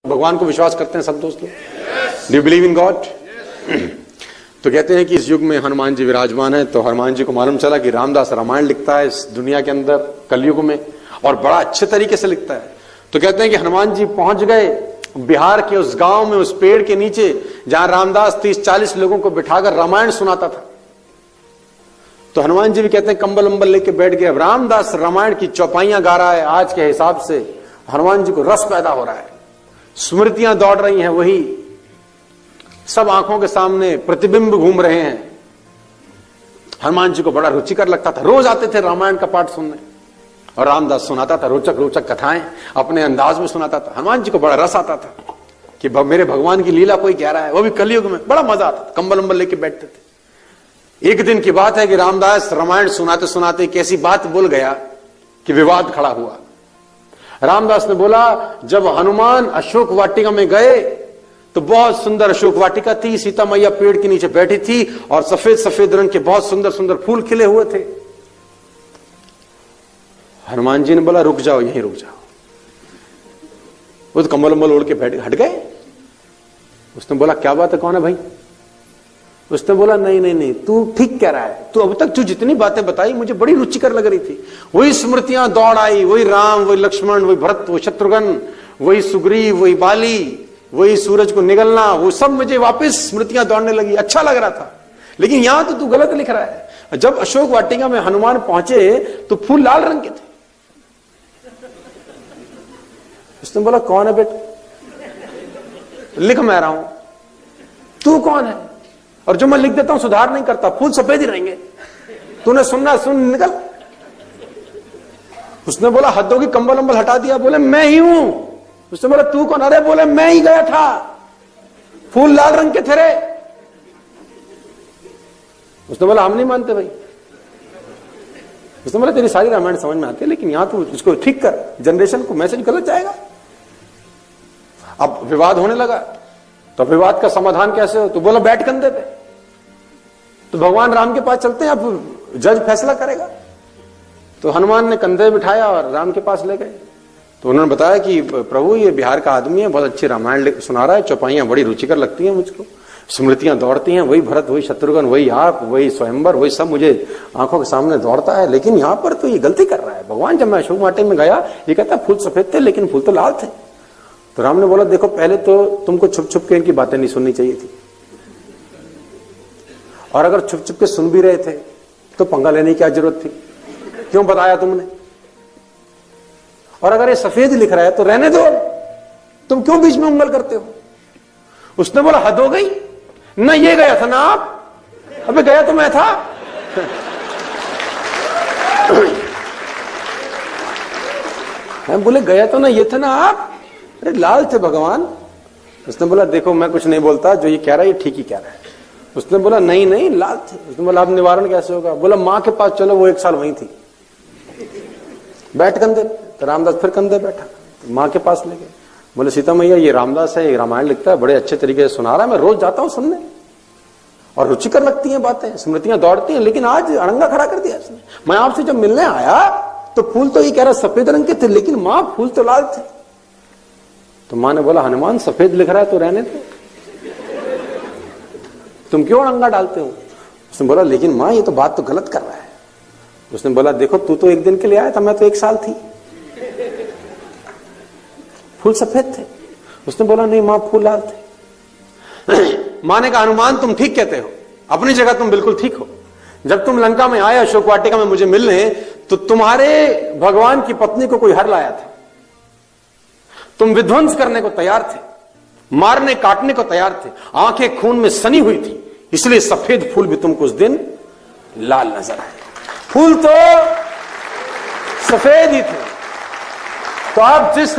भगवान को विश्वास करते हैं सब दोस्त लोग? Do you believe in God? तो कहते हैं कि इस युग में हनुमान जी विराजमान है। तो हनुमान जी को मालूम चला कि रामदास रामायण लिखता है इस दुनिया के अंदर कलयुग में, और बड़ा अच्छे तरीके से लिखता है। तो कहते हैं कि हनुमान जी पहुंच गए बिहार के उस गांव में, उस पेड़ के नीचे जहां रामदास 30-40 लोगों को बिठाकर रामायण सुनाता था। तो हनुमान जी भी कहते हैं कंबल अंबल लेके बैठ गए। अब रामदास रामायण की चौपाइयां गा रहा है। आज के हिसाब से हनुमान जी को रस पैदा हो रहा है, स्मृतियां दौड़ रही हैं, वही सब आंखों के सामने प्रतिबिंब घूम रहे हैं। हनुमान जी को बड़ा रुचिकर लगता था। रोज आते थे रामायण का पाठ सुनने, और रामदास सुनाता था रोचक रोचक कथाएं, अपने अंदाज में सुनाता था। हनुमान जी को बड़ा रस आता था कि मेरे भगवान की लीला कोई कह रहा है, वो भी कलयुग में। बड़ा मजा आता था, कंबल अंबल लेके बैठते थे। एक दिन की बात है कि रामदास रामायण सुनाते सुनाते एक ऐसी बात बोल गया कि विवाद खड़ा हुआ। रामदास ने बोला, जब हनुमान अशोक वाटिका में गए तो बहुत सुंदर अशोक वाटिका थी, सीता मैया पेड़ के नीचे बैठी थी, और सफेद सफेद रंग के बहुत सुंदर सुंदर फूल खिले हुए थे। हनुमान जी ने बोला, रुक जाओ, यहीं रुक जाओ। वो तो कंबल अंबल ओढ़ के बैठ हट गए। उसने बोला, क्या बात है, कौन है भाई? उसने बोला, नहीं नहीं नहीं, तू ठीक कह रहा है, तू अब तक तू जितनी बातें बताई मुझे बड़ी रुचिकर लग रही थी। वही स्मृतियां दौड़ आई, वही राम, वही लक्ष्मण, वही भरत, वही शत्रुघ्न, वही सुग्रीव, वही बाली, वही सूरज को निगलना, वो सब मुझे वापस स्मृतियां दौड़ने लगी। अच्छा लग रहा था, लेकिन यहां तो तू गलत लिख रहा है। जब अशोक वाटिका में हनुमान पहुंचे तो फूल लाल रंग के थे। उसने बोला, कौन है बेटा? लिख मैं रहा हूं, तू कौन है? और जो मैं लिख देता हूं सुधार नहीं करता, फूल सफेद ही रहेंगे, तूने सुनना सुन, निकल। उसने बोला, हद होगी, कंबल अंबल हटा दिया। बोले, मैं ही हूं। उसने बोला, तू कौन? अरे बोले, मैं ही गया था, फूल लाल रंग के थे रे। उसने बोला, हम नहीं मानते भाई। उसने बोला, तेरी सारी रामायण समझ में आती है, लेकिन यहां तू इसको ठीक कर, जनरेशन को मैसेज गलत जाएगा। अब विवाद होने लगा, तो विवाद का समाधान कैसे हो? तो बोला, बैठ कंधे पे। तो भगवान राम के पास चलते हैं, अब जज फैसला करेगा। तो हनुमान ने कंधे बिठाया और राम के पास ले गए। तो उन्होंने बताया कि प्रभु, ये बिहार का आदमी है, बहुत अच्छी रामायण सुना रहा है, चौपाइयां बड़ी रुचिकर लगती हैं मुझको, स्मृतियां दौड़ती हैं, वही भरत, वही शत्रुघ्न, वही आप, वही स्वयंवर, वही सब मुझे आंखों के सामने दौड़ता है। लेकिन यहां पर तो ये गलती कर रहा है भगवान। जब मैं अशोक वाटिका में गया, ये कहता फूल सफेद थे लेकिन फूल तो लाल थे। तो राम ने बोला, देखो, पहले तो तुमको छुप छुप के इनकी बातें नहीं सुननी चाहिए थी, और अगर छुप छुप के सुन भी रहे थे तो पंगा लेने की क्या जरूरत थी? क्यों बताया तुमने? और अगर ये सफेद लिख रहा है तो रहने दो, तुम क्यों बीच में उंगल करते हो? उसने बोला, हद हो गई ना, ये गया था ना आप? अबे गया तो मैं था। बोले, गया तो ना ये थे ना आप? अरे लाल थे भगवान। उसने बोला, देखो, मैं कुछ नहीं बोलता, जो ये कह रहा है ये ठीक ही कह रहा है। उसने बोला, नहीं नहीं, लाल थे। उसने बोला, अब निवारण कैसे होगा? बोला, मां के पास चलो, वो 1 साल वहीं थी, बैठ कंधे। तो रामदास फिर कंधे बैठा, तो मां के पास ले गए। बोले, सीता मैया, ये रामदास है, ये रामायण लिखता है, बड़े अच्छे तरीके से सुना रहा है, मैं रोज जाता हूं सुनने, और रुचिकर लगती हैं बातें, स्मृतियां दौड़ती हैं, लेकिन आज अड़ंगा खड़ा कर दिया इसने। मैं आपसे जब मिलने आया तो फूल तो ये कह रहा सफेद रंग के थे, लेकिन मां, फूल तो लाल थे। तो मां ने बोला, हनुमान सफेद लिख रहा है तो रहने दो, तुम क्यों अड़ंगा डालते हो? उसने बोला, लेकिन मां, ये तो बात तो गलत कर रहा है। उसने बोला, देखो, तू तो 1 दिन के लिए आया था, मैं तो 1 साल थी, फूल सफेद थे। उसने बोला, नहीं मां, फूल लाल थे। मां ने कहा, हनुमान, तुम ठीक कहते हो, अपनी जगह तुम बिल्कुल ठीक हो। जब तुम लंका में आए अशोक वाटिका में मुझे मिलने, तो तुम्हारे भगवान की पत्नी को कोई हर लाया था, तुम विध्वंस करने को तैयार थे, मारने काटने को तैयार थे, आंखें खून में सनी हुई थी, इसलिए सफेद फूल भी तुमको उस दिन लाल नजर आए। फूल तो सफेद ही थे। तो आप जिस